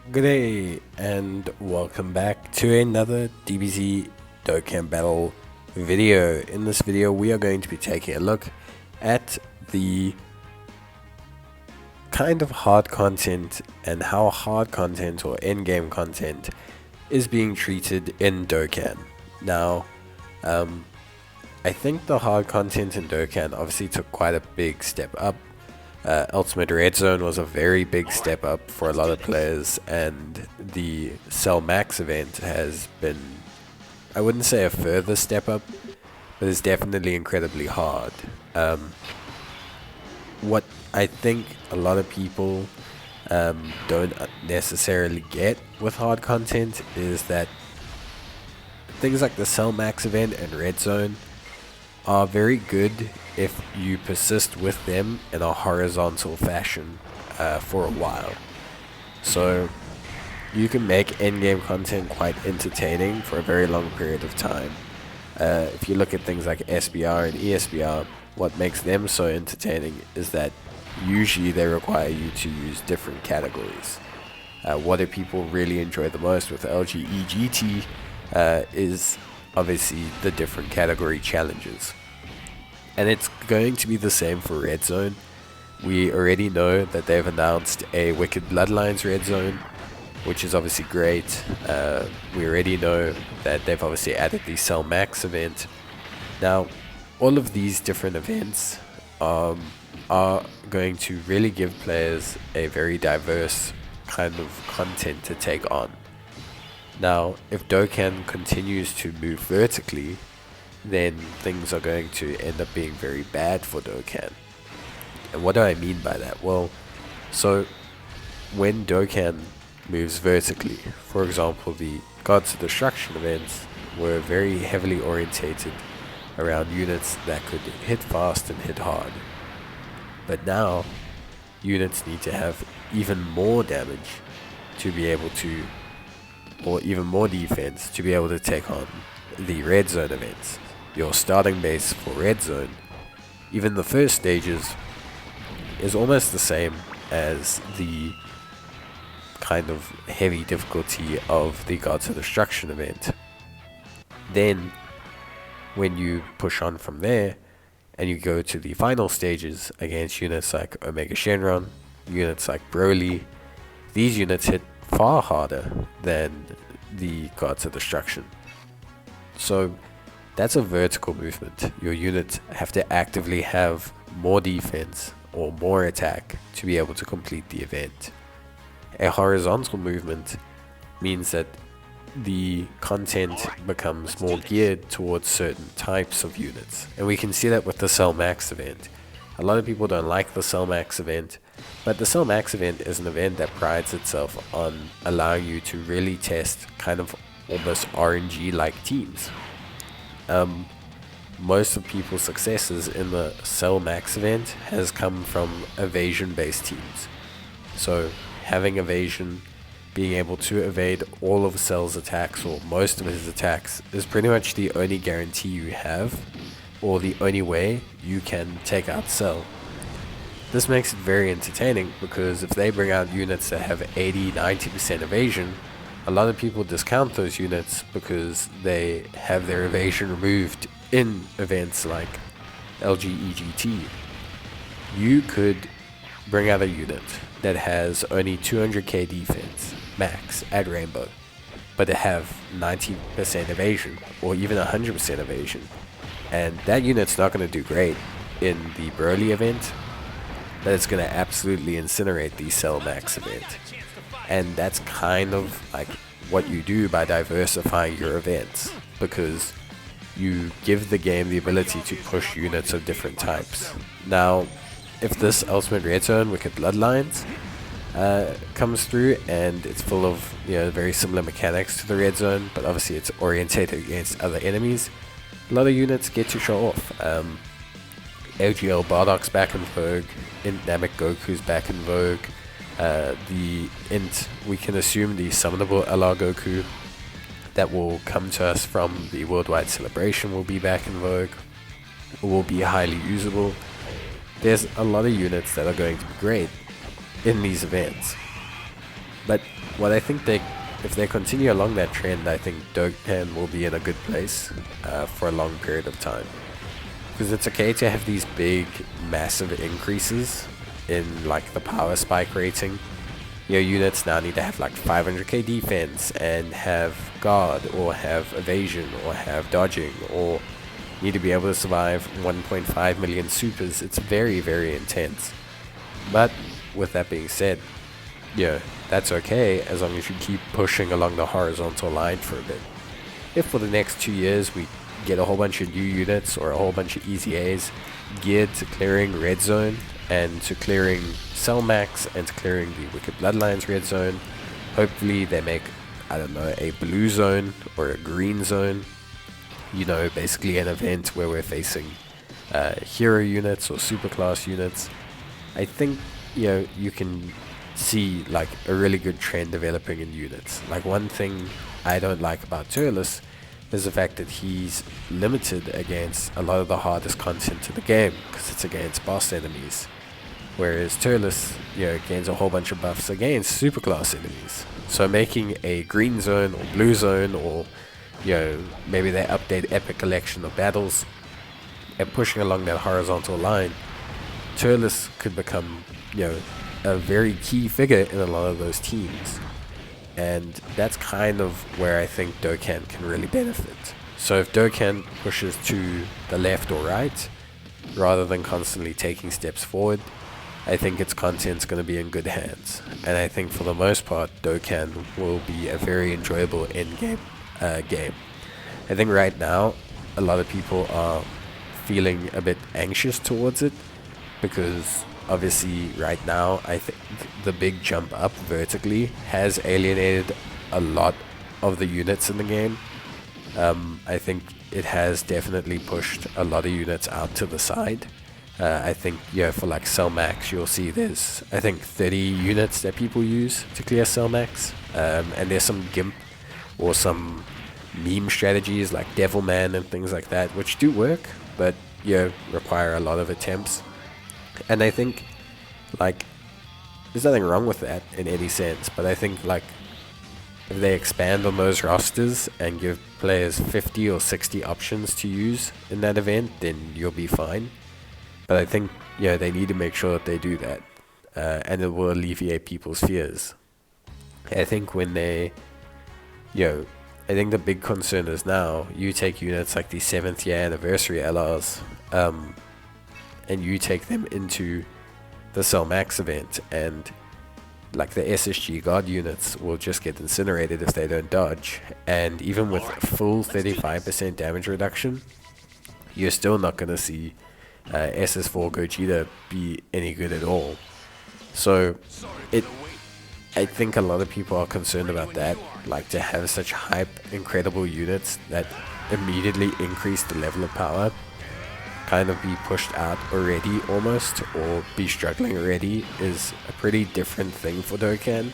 Good day and welcome back to another DBZ Dokkan battle video. In this video we are going to be taking a look at the kind of hard content and how hard content or in-game content is being treated in Dokkan. Now, I think the hard content in Dokkan obviously took quite a big step up. Ultimate Redzone was a very big step up for a lot of players, and the Cell Max event has been, I wouldn't say a further step up, but it's definitely incredibly hard. What I think a lot of people don't necessarily get with hard content is that things like the Cell Max event and Redzone are very good if you persist with them in a horizontal fashion for a while. So you can make in-game content quite entertaining for a very long period of time. If you look at things like SBR and ESBR, what makes them so entertaining is that usually they require you to use different categories. What do people really enjoy the most with LGEGT is obviously the different category challenges. And it's going to be the same for Redzone. We already know that they've announced a Wicked Bloodlines Redzone, which is obviously great. We already know that they've obviously added the Cell Max event. Now, all of these different events are going to really give players a very diverse kind of content to take on. Now, if Dokkan continues to move vertically, then things are going to end up being very bad for Dokkan. And what do I mean by that? Well, so when Dokkan moves vertically, for example, the Gods of Destruction events were very heavily orientated around units that could hit fast and hit hard. But now, units need to have even more damage to be able to, or even more defense to be able to take on the Redzone events. Your starting base for Redzone, even the first stages, is almost the same as the kind of heavy difficulty of the Gods of Destruction event. Then, when you push on from there, and you go to the final stages against units like Omega Shenron, units like Broly, these units hit far harder than the Gods of Destruction. So that's a vertical movement. Your units have to actively have more defense or more attack to be able to complete the event. A horizontal movement means that the content becomes more geared towards certain types of units. And we can see that with the Cell Max event. A lot of people don't like the Cell Max event, but the Cell Max event is an event that prides itself on allowing you to really test kind of almost RNG-like teams. Most of people's successes in the Cell Max event has come from evasion-based teams. So having evasion, being able to evade all of Cell's attacks or most of his attacks is pretty much the only guarantee you have, or the only way you can take out Cell. This makes it very entertaining because if they bring out units that have 80-90% evasion, a lot of people discount those units because they have their evasion removed in events like LGEGT. You could bring out a unit that has only 200k defense max at Rainbow, but they have 90% evasion or even 100% evasion, and that unit's not going to do great in the Broly event, but it's going to absolutely incinerate the Cell Max event. And that's kind of like what you do by diversifying your events, because you give the game the ability to push units of different types. Now, if this Ultimate Redzone Wicked Bloodlines comes through and it's full of very similar mechanics to the Redzone, but obviously it's orientated against other enemies, a lot of units get to show off. LGL Bardock's back in vogue, Int Namek Goku's back in vogue, the Int, we can assume the summonable LR Goku that will come to us from the Worldwide Celebration will be back in vogue, will be highly usable. There's a lot of units that are going to be great in these events. But what I think if they continue along that trend, I think Dokkan will be in a good place for a long period of time. Because it's okay to have these big, massive increases in like the power spike rating. Your units now need to have like 500k defense and have guard or have evasion or have dodging or need to be able to survive 1.5 million supers. It's very, very intense. But with that being said, that's okay as long as you keep pushing along the horizontal line for a bit. If for the next 2 years we get a whole bunch of new units or a whole bunch of easy A's geared to clearing Redzone and to clearing Cell Max and to clearing the Wicked Bloodlines Redzone, hopefully they make, I don't know, a blue zone or a green zone, basically an event where we're facing hero units or superclass units. I think you can see like a really good trend developing in units. Like one thing I don't like about Turles is the fact that he's limited against a lot of the hardest content in the game because it's against boss enemies, whereas Turles gains a whole bunch of buffs against superclass enemies. So making a green zone or blue zone, or maybe they update epic collection of battles and pushing along that horizontal line, Turles could become a very key figure in a lot of those teams. And that's kind of where I think Dokkan can really benefit. So if Dokkan pushes to the left or right, rather than constantly taking steps forward, I think its content's going to be in good hands. And I think for the most part, Dokkan will be a very enjoyable endgame game. I think right now, a lot of people are feeling a bit anxious towards it, because obviously right now I think the big jump up vertically has alienated a lot of the units in the game. I think it has definitely pushed a lot of units out to the side. I think for like Cell Max you'll see there's I think 30 units that people use to clear Cell Max, and there's some gimp or some meme strategies like Devilman and things like that which do work, but require a lot of attempts. And I think like there's nothing wrong with that in any sense, but I think like if they expand on those rosters and give players 50 or 60 options to use in that event, then you'll be fine. But I think they need to make sure that they do that, and it will alleviate people's fears. I think when they I think the big concern is now you take units like the 7th year anniversary LRs, and you take them into the Cell Max event, and like the SSG God units will just get incinerated if they don't dodge. And even with full 35% damage reduction, you're still not going to see SS4 Gogeta be any good at all. So I think a lot of people are concerned about that, like to have such hype, incredible units that immediately increase the level of power kind of be pushed out already almost, or be struggling already, is a pretty different thing for Dokkan.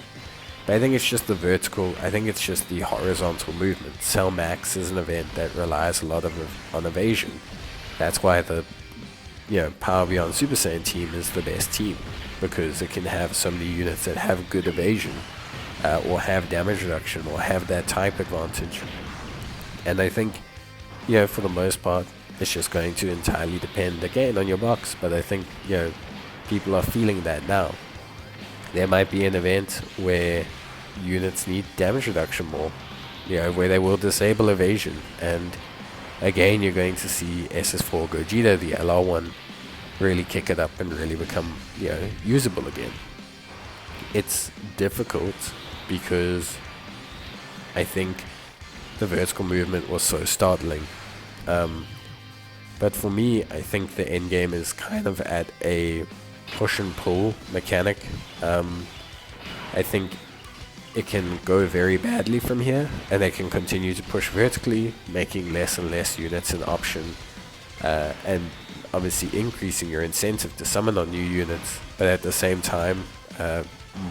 But I think it's just the vertical, I think it's just the horizontal movement. Cell Max is an event that relies a lot on evasion. That's why the Power Beyond Super Saiyan team is the best team, because it can have so many units that have good evasion, or have damage reduction, or have that type advantage. And I think for the most part it's just going to entirely depend again on your box, but I think people are feeling that now. There might be an event where units need damage reduction more, where they will disable evasion, and again you're going to see SS4 Gogeta, the LR1, really kick it up and really become usable again. It's difficult because I think the vertical movement was so startling. But for me, I think the end game is kind of at a push and pull mechanic. I think it can go very badly from here, and they can continue to push vertically, making less and less units an option, and obviously increasing your incentive to summon on new units, but at the same time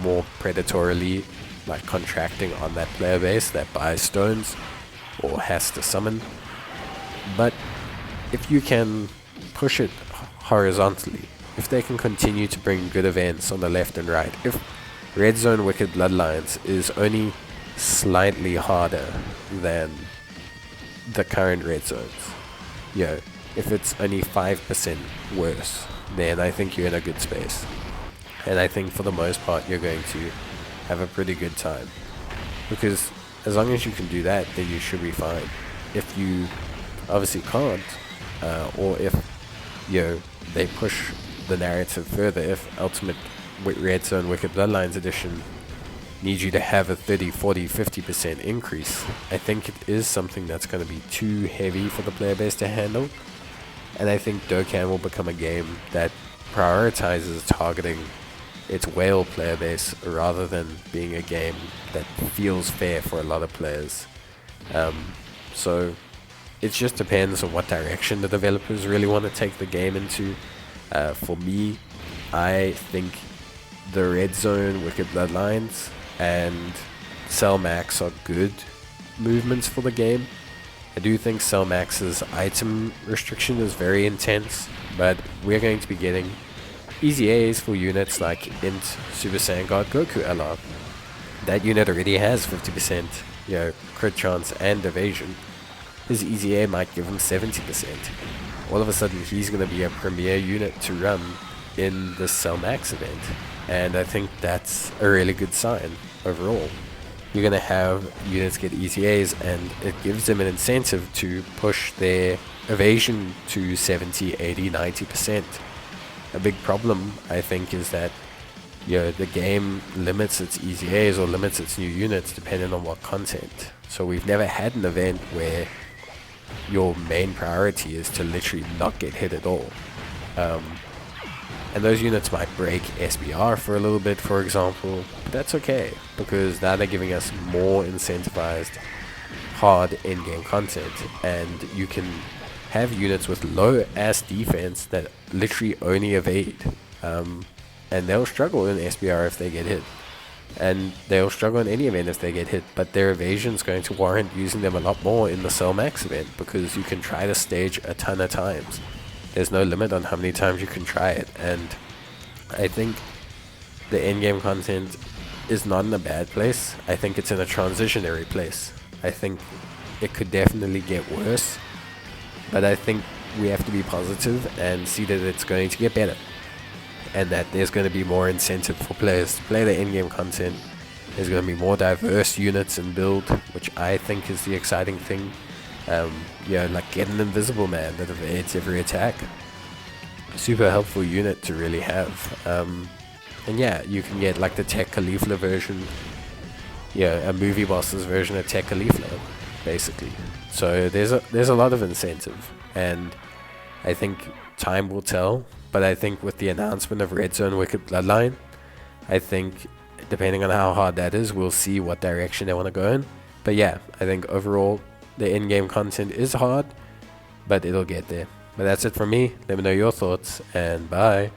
more predatorily like contracting on that player base that buys stones or has to summon. But if you can push it horizontally, if they can continue to bring good events on the left and right, if Redzone Wicked Bloodlines is only slightly harder than the current red zones. If it's only 5% worse, then I think you're in a good space. And I think for the most part you're going to have a pretty good time. Because as long as you can do that, then you should be fine. If you obviously can't, or if they push the narrative further, if Ultimate Redzone Wicked Bloodlines Edition needs you to have a 30, 40, 50% increase, I think it is something that's going to be too heavy for the player base to handle. And I think Dokkan will become a game that prioritizes targeting its whale player base rather than being a game that feels fair for a lot of players. So it just depends on what direction the developers really want to take the game into. For me, I think the Redzone Wicked Bloodlines and Cell Max are good movements for the game. I do think Cell Max's item restriction is very intense, but we're going to be getting easy A's for units like Int, Super Saiyan God, Goku LR. That unit already has 50% crit chance and evasion. His easy A might give him 70%. All of a sudden he's going to be a premier unit to run in the Cell Max event, and I think that's a really good sign overall. You're going to have units get easy A's, and it gives them an incentive to push their evasion to 70, 80, 90%. A big problem, I think, is that the game limits its easy A's or limits its new units depending on what content. So we've never had an event where your main priority is to literally not get hit at all. And those units might break SBR for a little bit, for example, but that's okay, because now they're giving us more incentivized hard in-game content, and you can have units with low ass defense that literally only evade, and they'll struggle in SBR if they get hit, and they'll struggle in any event if they get hit, but their evasion is going to warrant using them a lot more in the Cell Max event, because you can try the stage a ton of times. There's no limit on how many times you can try it, and I think the in-game content is not in a bad place. I think it's in a transitionary place. I think it could definitely get worse, but I think we have to be positive and see that it's going to get better, and that there's going to be more incentive for players to play the in-game content. There's going to be more diverse units and build, which I think is the exciting thing. Like get an invisible man that evades every attack. Super helpful unit to really have. And yeah, you can get like the Tech Caulifla version, a movie boss's version of Tech Caulifla, basically. So there's a lot of incentive, and I think time will tell. But I think with the announcement of Redzone Wicked Bloodline, I think depending on how hard that is, we'll see what direction they want to go in. But yeah, I think overall the in-game content is hard, but it'll get there. But that's it from me. Let me know your thoughts, and bye.